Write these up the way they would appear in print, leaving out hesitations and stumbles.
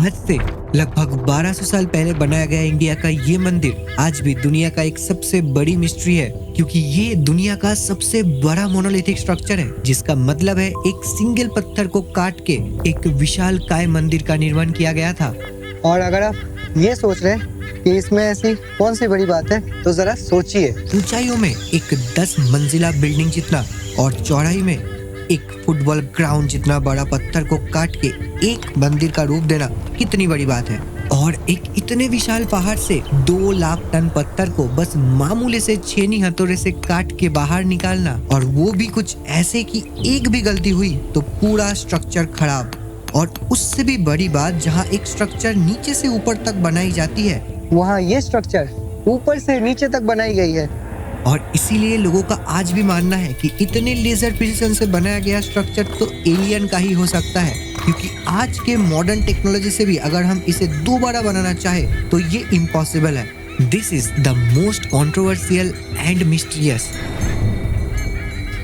आज से लगभग 1200 साल पहले बनाया गया इंडिया का ये मंदिर आज भी दुनिया का एक सबसे बड़ी मिस्ट्री है, क्योंकि ये दुनिया का सबसे बड़ा मोनोलिथिक स्ट्रक्चर है, जिसका मतलब है एक सिंगल पत्थर को काट के एक विशाल काय मंदिर का निर्माण किया गया था। और अगर आप ये सोच रहे हैं कि इसमें ऐसी कौन सी बड़ी बात है, तो जरा सोचिए। ऊंचाइयों में एक 10 मंजिला बिल्डिंग जितना और चौड़ाई में एक फुटबॉल ग्राउंड जितना बड़ा पत्थर को काट के एक मंदिर का रूप देना कितनी बड़ी बात है। और एक इतने विशाल पहाड़ से 2 लाख टन पत्थर को बस मामूली से छेनी हथौड़े से काट के बाहर निकालना, और वो भी कुछ ऐसे कि एक भी गलती हुई तो पूरा स्ट्रक्चर खराब। और उससे भी बड़ी बात, जहाँ एक स्ट्रक्चर नीचे से ऊपर तक बनाई जाती है, वहाँ ये स्ट्रक्चर ऊपर से नीचे तक बनाई गई है। और इसीलिए लोगों का आज भी मानना है कि इतने लेजर प्रिसिजन से बनाया गया स्ट्रक्चर तो एलियन का ही हो सकता है, क्योंकि आज के मॉडर्न टेक्नोलॉजी से भी अगर हम इसे दोबारा बनाना चाहे तो ये इम्पॉसिबल है। This is the most controversial and mysterious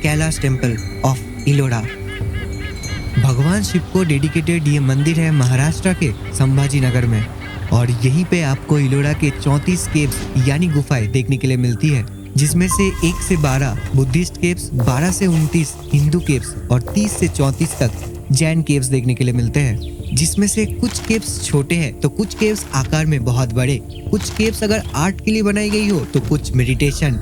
Kailash temple of Ellora. भगवान शिव को डेडिकेटेड ये मंदिर है महाराष्ट्र के संभाजी नगर में, और यहीं पे आपको इलोरा के 34 केव्स यानी गुफाएं देखने के लिए मिलती है, जिसमें से 1 से 12 बुद्धिस्ट केव्स, 12 से 29 हिंदू केव्स और 30 से 34 तक जैन केव्स देखने के लिए मिलते हैं। जिसमें से कुछ केव्स छोटे हैं तो कुछ केव्स आकार में बहुत बड़े, कुछ केव्स अगर आर्ट के लिए बनाई गई हो तो कुछ मेडिटेशन।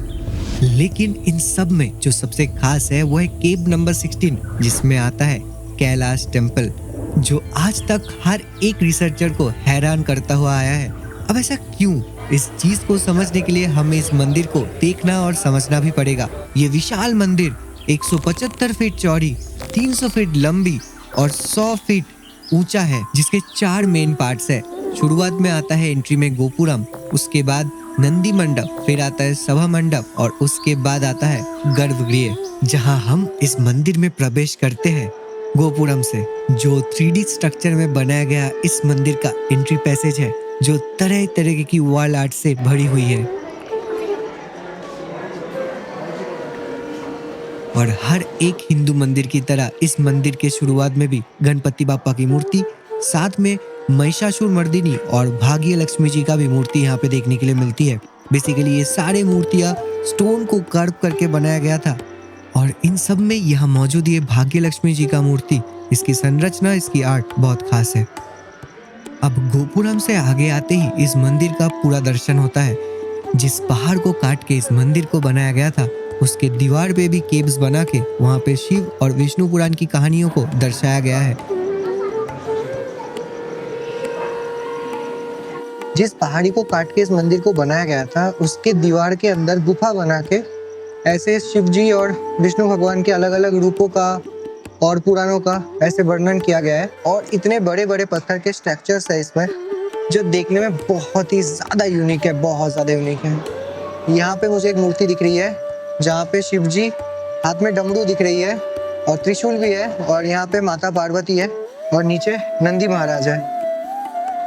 लेकिन इन सब में जो सबसे खास है वो है केव नंबर 16, जिसमें आता है कैलाश टेम्पल, जो आज तक हर एक रिसर्चर को हैरान करता हुआ आया है। अब ऐसा क्यों? इस चीज को समझने के लिए हमें इस मंदिर को देखना और समझना भी पड़ेगा। ये विशाल मंदिर 175 फीट चौड़ी, 300 फीट लंबी और 100 फीट ऊंचा है, जिसके 4 मेन पार्ट्स है। शुरुआत में आता है एंट्री में गोपुरम, उसके बाद नंदी मंडप, फिर आता है सभा मंडप और उसके बाद आता है गर्भगृह, जहां हम इस मंदिर में प्रवेश करते हैं। गोपुरम से जो 3D स्ट्रक्चर में बनाया गया इस मंदिर का एंट्री पैसेज है, जो तरह तरह की वॉल आर्ट से भरी हुई है। और हर एक हिंदू मंदिर की तरह इस मंदिर के शुरुआत में भी गणपति बापा की मूर्ति, साथ में महिषासुर मर्दिनी और भाग्य लक्ष्मी जी का भी मूर्ति यहाँ पे देखने के लिए मिलती है। बेसिकली ये सारे मूर्तियाँ स्टोन को कर्व करके बनाया गया था, और इन सब में यहाँ मौजूद ये भाग्य लक्ष्मी जी का मूर्ति, इसकी संरचना, इसकी आर्ट बहुत खास है। अब गोपुरम से आगे आते ही इस मंदिर का पूरा दर्शन होता है। जिस पहाड़ को काट के इस मंदिर को बनाया गया था, उसके दीवार पे भी केव्स बना के वहाँ पे शिव और विष्णु पुराण की कहानियों को दर्शाया गया है। जिस पहाड़ी को काट के इस मंदिर को बनाया गया था, उसके दीवार के अंदर गुफा बना के ऐसे शिव जी और विष्णु भगवान के अलग अलग रूपों का और पुराणों का ऐसे वर्णन किया गया है। और इतने बड़े बड़े पत्थर के स्ट्रक्चर्स है इसमें, जो देखने में बहुत ही ज़्यादा यूनिक है, बहुत ज़्यादा यूनिक है। यहाँ पे मुझे एक मूर्ति दिख रही है, जहाँ पे शिव जी हाथ में डमरू दिख रही है और त्रिशूल भी है, और यहाँ पे माता पार्वती है और नीचे नंदी महाराज है।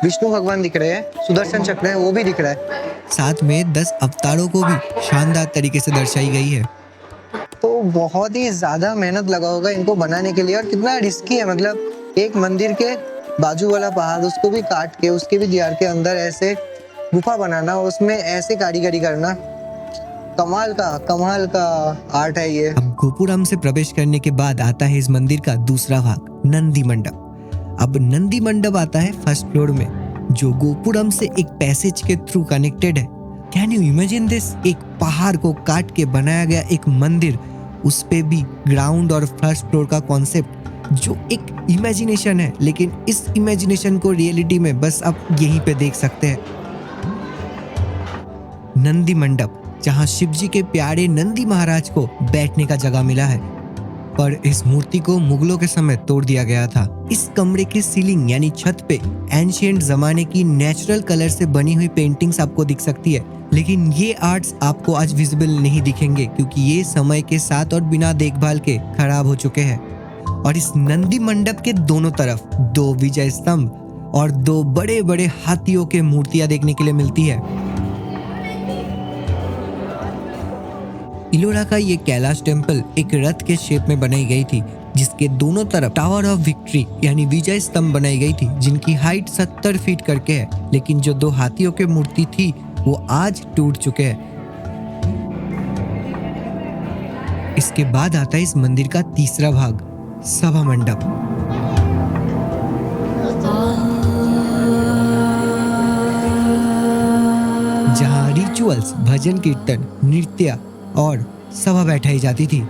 विष्णु भगवान दिख रहे हैं, सुदर्शन चक्र है वो भी दिख रहा है। साथ में 10 अवतारों को भी शानदार तरीके से दर्शाई गई है। तो बहुत ही ज्यादा मेहनत लगा होगा इनको बनाने के लिए, और कितना रिस्की है। मतलब एक मंदिर के बाजू वाला पहाड़, उसको भी काट के उसके भी दीवार के अंदर ऐसे गुफा बनाना, उसमें ऐसे कारीगरी करना, कमाल का आर्ट है ये। अब गोपुरम से प्रवेश करने के बाद आता है इस मंदिर का दूसरा भाग, नंदी मंडप। अब नंदी मंडप आता है फर्स्ट फ्लोर में, जो गोपुरम से एक पैसेज के थ्रू कनेक्टेड है। Can you imagine this? एक पहाड़ को काट के बनाया गया एक मंदिर, उस पे भी ग्राउंड और फर्स्ट फ्लोर का कॉन्सेप्ट, जो एक इमेजिनेशन है, लेकिन इस इमेजिनेशन को रियलिटी में बस आप यहीं पे देख सकते हैं। नंदी मंडप, जहां शिव जी के प्यारे नंदी महाराज को बैठने का जगह मिला है, पर इस मूर्ति को मुगलों के समय तोड़ दिया गया था। इस कमरे की सीलिंग यानी छत पे एंशिएंट जमाने की नेचुरल कलर से बनी हुई पेंटिंग्स आपको दिख सकती है, लेकिन ये आर्ट्स आपको आज विजिबल नहीं दिखेंगे, क्योंकि ये समय के साथ और बिना देखभाल के खराब हो चुके हैं। और इस नंदी मंडप के दोनों तरफ 2 विजय स्तंभ और 2 बड़े बड़े हाथियों के मूर्तियां देखने के लिए मिलती है। इलोरा का ये कैलाश टेम्पल एक रथ के शेप में बनाई गई थी, जिसके दोनों तरफ टावर ऑफ विक्ट्री यानी विजय स्तंभ बनाई गई थी, जिनकी हाइट 70 फीट करके है। लेकिन जो 2 हाथियों की मूर्ति थी वो आज टूट चुके हैं। इसके बाद आता है इस मंदिर का तीसरा भाग, सभा मंडप। जहां रिचुअल्स, भजन कीर्तन, नृत्य और सभा बैठाई जाती थी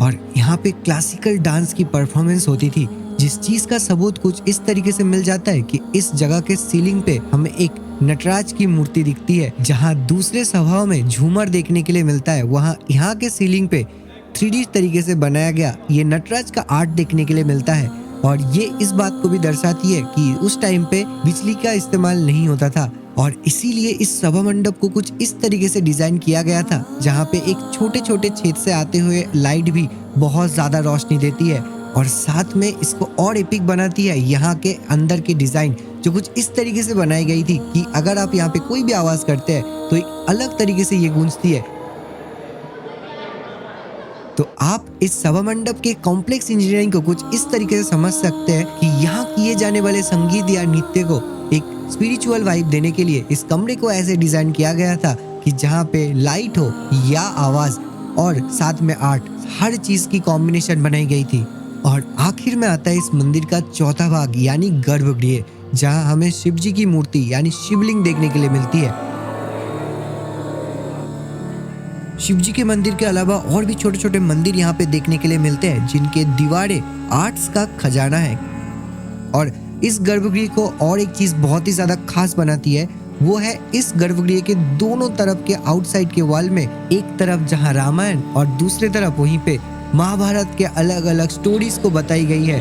और यहाँ पे क्लासिकल डांस की परफॉर्मेंस होती थी, जिस चीज का सबूत कुछ इस तरीके से मिल जाता है कि इस जगह के सीलिंग पे हमें एक नटराज की मूर्ति दिखती है। जहाँ दूसरे सभाओं में झूमर देखने के लिए मिलता है, वहाँ यहाँ के सीलिंग पे 3D तरीके से बनाया गया ये नटराज का आर्ट देखने के लिए मिलता है। और ये इस बात को भी दर्शाती है कि उस टाइम पे बिजली का इस्तेमाल नहीं होता था और इसीलिए इस सभा मंडप को कुछ इस तरीके से डिजाइन किया गया था, जहाँ पे एक छोटे छोटे छेद से आते हुए लाइट भी बहुत ज्यादा रोशनी देती है और साथ में इसको और एपिक बनाती है यहाँ के अंदर की डिजाइन, जो कुछ इस तरीके से बनाई गई थी कि अगर आप यहाँ पे कोई भी आवाज करते हैं तो एक अलग तरीके से ये गूंजती है। तो आप इस सभा मंडप के कॉम्प्लेक्स इंजीनियरिंग को कुछ इस तरीके से समझ सकते हैं कि यहाँ किए जाने वाले संगीत या नृत्य को एक स्पिरिचुअल वाइब देने के लिए इस कमरे को ऐसे डिजाइन किया गया था कि जहाँ पे लाइट हो या आवाज और साथ में आर्ट, हर चीज की कॉम्बिनेशन बनाई गई थी। और आखिर में आता है इस मंदिर का चौथा भाग यानी गर्भगृह, जहाँ हमें शिव जी की मूर्ति यानी शिवलिंग देखने के लिए मिलती है। शिव जी के मंदिर के अलावा और भी छोटे छोटे मंदिर यहाँ पे देखने के लिए मिलते हैं, जिनके दीवारें आर्ट्स का खजाना है। और इस गर्भगृह को और एक चीज बहुत ही ज्यादा खास बनाती है, वो है इस गर्भगृह के दोनों तरफ के आउटसाइड के वॉल में एक तरफ जहाँ रामायण और दूसरे तरफ वहीं पे महाभारत के अलग अलग स्टोरीज को बताई गई है।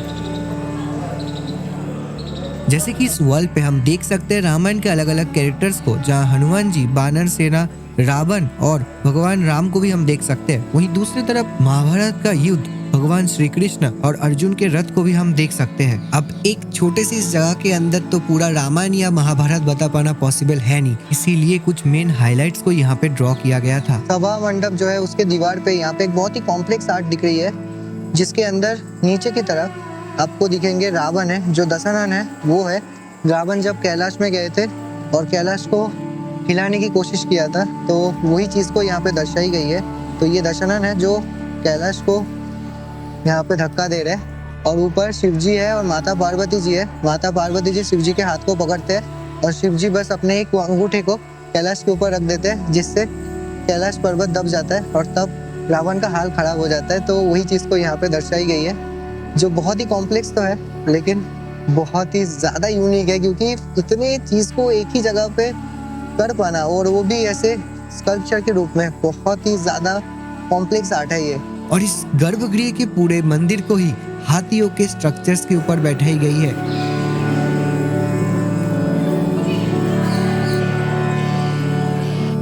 जैसे कि इस वॉल पे हम देख सकते हैं रामायण के अलग अलग कैरेक्टर्स को, जहाँ हनुमान जी, बानर सेना, रावण और भगवान राम को भी हम देख सकते हैं। वहीं दूसरी तरफ महाभारत का युद्ध, भगवान श्री कृष्ण और अर्जुन के रथ को भी हम देख सकते हैं। अब एक छोटे से इस जगह के अंदर तो पूरा रामायण या महाभारत बता पाना पॉसिबल है नहीं, इसीलिए कुछ मेन हाइलाइट्स को यहाँ पे ड्रॉ किया गया था। सभा मंडप जो है उसके दीवार पे यहाँ पे एक बहुत ही कॉम्प्लेक्स आर्ट दिख रही है, जिसके अंदर नीचे की तरफ आपको दिखेंगे रावण है, जो दशानन है वो है। रावण जब कैलाश में गए थे और कैलाश को हिलाने की कोशिश किया था, तो वही चीज को यहाँ पे दर्शाई गई है। तो ये दशानन है जो कैलाश को यहाँ पे धक्का दे रहे हैं और ऊपर शिव जी है और माता पार्वती जी है। माता पार्वती जी शिव जी के हाथ को पकड़ते हैं और शिव जी बस अपने एक अंगूठे को कैलाश के ऊपर रख देते हैं, जिससे कैलाश पर्वत दब जाता है और तब रावण का हाल खराब हो जाता है। तो वही चीज को यहाँ पे दर्शाई गई है, जो बहुत ही कॉम्प्लेक्स तो है लेकिन बहुत ही ज्यादा यूनिक है, क्योंकि इतने चीज को एक ही जगह पे कर पाना और वो भी ऐसे स्कल्पचर के रूप में, बहुत ही ज्यादा कॉम्प्लेक्स आर्ट है ये। और इस गर्भगृह के पूरे मंदिर को ही हाथियों के स्ट्रक्चर्स के ऊपर बैठाई गई है।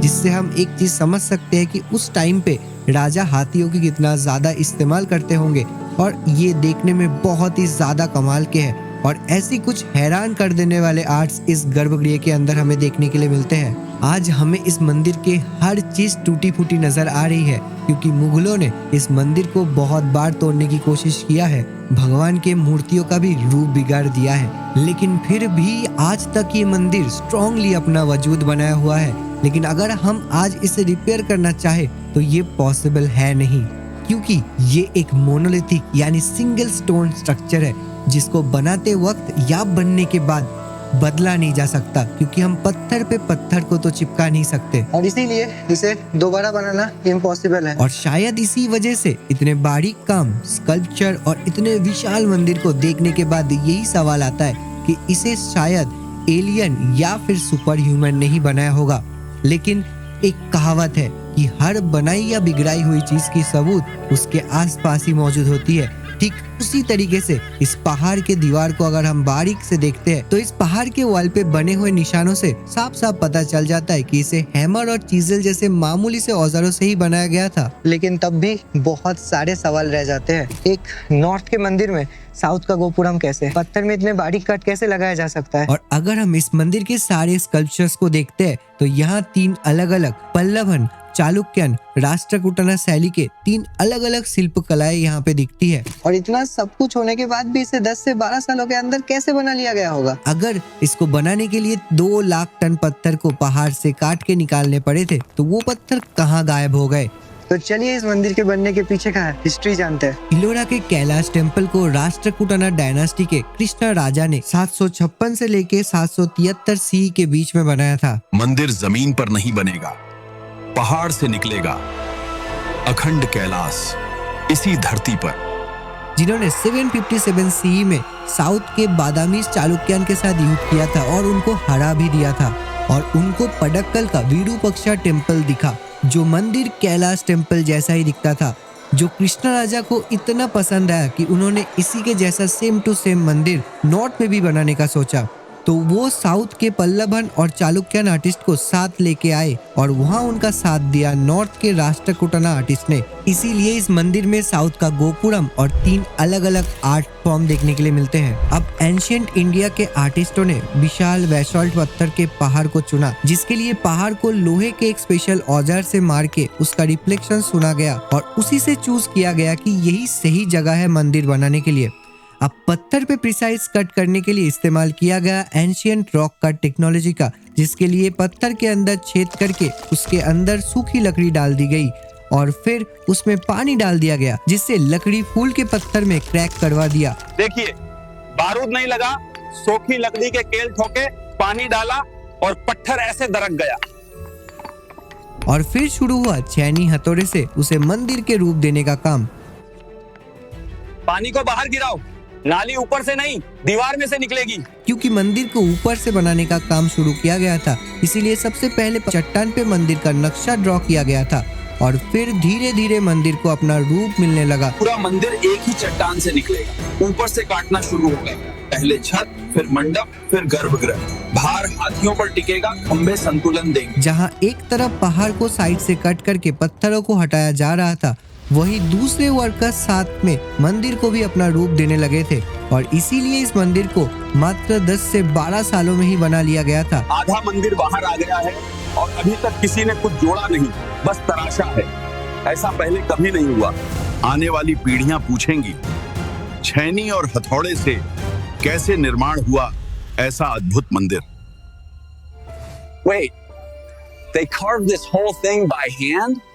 जिससे हम एक चीज समझ सकते हैं कि उस टाइम पे राजा हाथियों की कितना ज्यादा इस्तेमाल करते होंगे और ये देखने में बहुत ही ज्यादा कमाल के हैं। और ऐसी कुछ हैरान कर देने वाले आर्ट्स इस गर्भगृह के अंदर हमें देखने के लिए मिलते हैं। आज हमें इस मंदिर के हर चीज टूटी फूटी नजर आ रही है, क्योंकि मुगलों ने इस मंदिर को बहुत बार तोड़ने की कोशिश किया है, भगवान के मूर्तियों का भी रूप बिगाड़ दिया है, लेकिन फिर भी आज तक ये मंदिर स्ट्रांगली अपना वजूद बनाया हुआ है। लेकिन अगर हम आज इसे रिपेयर करना चाहे तो ये पॉसिबल है नहीं, क्योंकि ये एक मोनोलिथिक यानी सिंगल स्टोन स्ट्रक्चर है, जिसको बनाते वक्त या बनने के बाद बदला नहीं जा सकता, क्योंकि हम पत्थर पे पत्थर को तो चिपका नहीं सकते और इसीलिए इसे दोबारा बनाना इम्पॉसिबल है। और शायद इसी वजह से इतने बारीक काम, स्कल्पचर और इतने विशाल मंदिर को देखने के बाद यही सवाल आता है कि इसे शायद एलियन या फिर सुपर ह्यूमन नहीं बनाया होगा। लेकिन एक कहावत है कि हर बनाई या बिगड़ाई हुई चीज की सबूत उसके आसपास ही मौजूद होती है। ठीक उसी तरीके से इस पहाड़ के दीवार को अगर हम बारीक से देखते हैं तो इस पहाड़ के वॉल पे बने हुए निशानों से साफ साफ पता चल जाता है कि इसे हैमर और चीजल जैसे मामूली से औजारों से ही बनाया गया था। लेकिन तब भी बहुत सारे सवाल रह जाते हैं। एक नॉर्थ के मंदिर में साउथ का गोपुरम कैसे, पत्थर में इतने बारीक कट कैसे लगाया जा सकता है? और अगर हम इस मंदिर के सारे स्कल्पचर्स को देखते हैं तो यहाँ 3 अलग अलग पल्लवन चालुक्यन, राष्ट्रकूटना शैली के 3 अलग अलग शिल्प कलाएं यहाँ पे दिखती है। और इतना सब कुछ होने के बाद भी इसे 10 से 12 सालों के अंदर कैसे बना लिया गया होगा? अगर इसको बनाने के लिए 2 लाख टन पत्थर को पहाड़ से काट के निकालने पड़े थे तो वो पत्थर कहाँ गायब हो गए? तो चलिए इस मंदिर के बनने के पीछे का हिस्ट्री जानते हैं। इलोरा के कैलाश टेम्पल को राष्ट्रकूटना डायनास्टी के कृष्ण राजा ने 756 से लेके 773 सी के बीच में बनाया था। मंदिर जमीन पर नहीं बनेगा, पहाड़ से निकलेगा, अखंड कैलाश इसी धरती पर। जिन्होंने 757 सी में साउथ के बादामीज चालुक्यन के साथ युद्ध किया था और उनको हरा भी दिया था। और उनको पडक्कल का विरूपक्षा टेम्पल दिखा जो मंदिर कैलाश टेम्पल जैसा ही दिखता था, जो कृष्ण राजा को इतना पसंद आया कि उन्होंने इसी के जैसा सेम टू सेम मंदिर नॉर्थ में भी बनाने का सोचा। तो वो साउथ के पल्लवन और चालुक्यन आर्टिस्ट को साथ लेके आए और वहाँ उनका साथ दिया नॉर्थ के राष्ट्रकूटना आर्टिस्ट ने। इसीलिए इस मंदिर में साउथ का गोपुरम और 3 अलग अलग आर्ट फॉर्म देखने के लिए मिलते हैं। अब एंशिएंट इंडिया के आर्टिस्टों ने विशाल बेसाल्ट पत्थर के पहाड़ को चुना, जिसके लिए पहाड़ को लोहे के एक स्पेशल औजार से मार के उसका रिफ्लेक्शन सुना गया और उसी से चूज किया गया कि यही सही जगह है मंदिर बनाने के लिए। अब पत्थर पे प्रिसाइज कट करने के लिए इस्तेमाल किया गया एंशिएंट रॉक कट टेक्नोलॉजी का, जिसके लिए पत्थर के अंदर छेद करके उसके अंदर सूखी लकड़ी डाल दी गई और फिर उसमें पानी डाल दिया गया, जिससे लकड़ी फूल के पत्थर में क्रैक करवा दिया। देखिए, बारूद नहीं लगा, सूखी लकड़ी के केल ठोके, पानी डाला और पत्थर ऐसे दरक गया। और फिर शुरू हुआ छैनी हथौड़े से उसे मंदिर के रूप देने का काम। पानी को बाहर गिराओ, नाली ऊपर से नहीं दीवार में से निकलेगी। क्योंकि मंदिर को ऊपर से बनाने का काम शुरू किया गया था, इसीलिए सबसे पहले चट्टान पे मंदिर का नक्शा ड्रॉ किया गया था और फिर धीरे धीरे मंदिर को अपना रूप मिलने लगा। पूरा मंदिर एक ही चट्टान से निकलेगा, ऊपर से काटना शुरू होगा। पहले छत, फिर मंडप, फिर गर्भगृह। भार हाथियों पर टिकेगा, खंबे संतुलन देंगे। जहाँ एक तरफ पहाड़ को साइड से कट करके पत्थरों को हटाया जा रहा था, वही दूसरे वर्कर्स साथ में मंदिर को भी अपना रूप देने लगे थे और इसीलिए इस मंदिर को मात्र 10 से 12 सालों में ही बना लिया गया था। आधा मंदिर बाहर आ गया है और अभी तक किसी ने कुछ जोड़ा नहीं, बस तराशा है। ऐसा पहले कभी नहीं हुआ। आने वाली पीढ़ियां पूछेंगी, छैनी और हथौड़े से कैसे निर्माण हुआ ऐसा अद्भुत मंदिर। Wait, they carved this whole thing by hand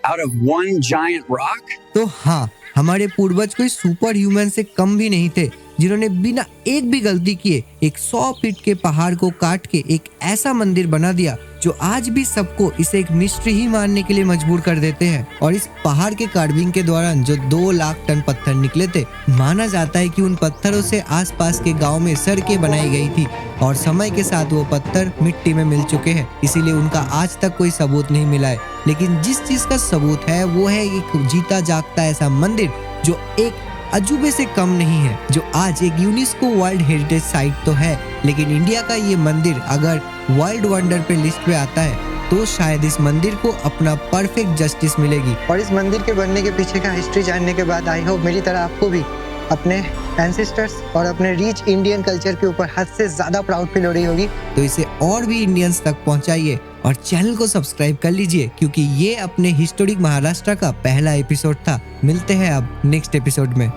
out of one giant rock? तो हाँ, हमारे पूर्वज कोई सुपर ह्यूमन से कम भी नहीं थे, जिन्होंने बिना एक भी गलती किए एक 100 फीट के पहाड़ को काट के एक ऐसा मंदिर बना दिया जो आज भी सबको इसे एक मिस्ट्री ही मानने के लिए मजबूर कर देते हैं। और इस पहाड़ के कार्विंग के दौरान जो 2 लाख टन पत्थर निकले थे, माना जाता है कि उन पत्थरों से आसपास के गांव में सड़कें बनाई गई थी और समय के साथ वो पत्थर मिट्टी में मिल चुके हैं, इसीलिए उनका आज तक कोई सबूत नहीं मिला है। लेकिन जिस चीज का सबूत है वो है एक जीता जागता ऐसा मंदिर जो एक अजूबे से कम नहीं है, जो आज एक यूनेस्को वर्ल्ड हेरिटेज साइट तो है, लेकिन इंडिया का ये मंदिर अगर वर्ल्ड वंडर पे लिस्ट पे आता है तो शायद इस मंदिर को अपना परफेक्ट जस्टिस मिलेगी। और इस मंदिर के बनने के पीछे का हिस्ट्री जानने के बाद आई होप मेरी तरह आपको भी अपने एंसेस्टर्स और अपने रिच इंडियन कल्चर के ऊपर हद से ज्यादा प्राउड फील हो रही होगी। तो इसे और भी इंडियंस तक पहुंचाइए और चैनल को सब्सक्राइब कर लीजिए, क्योंकि ये अपने हिस्टोरिक महाराष्ट्र का पहला एपिसोड था। मिलते हैं अब नेक्स्ट एपिसोड में।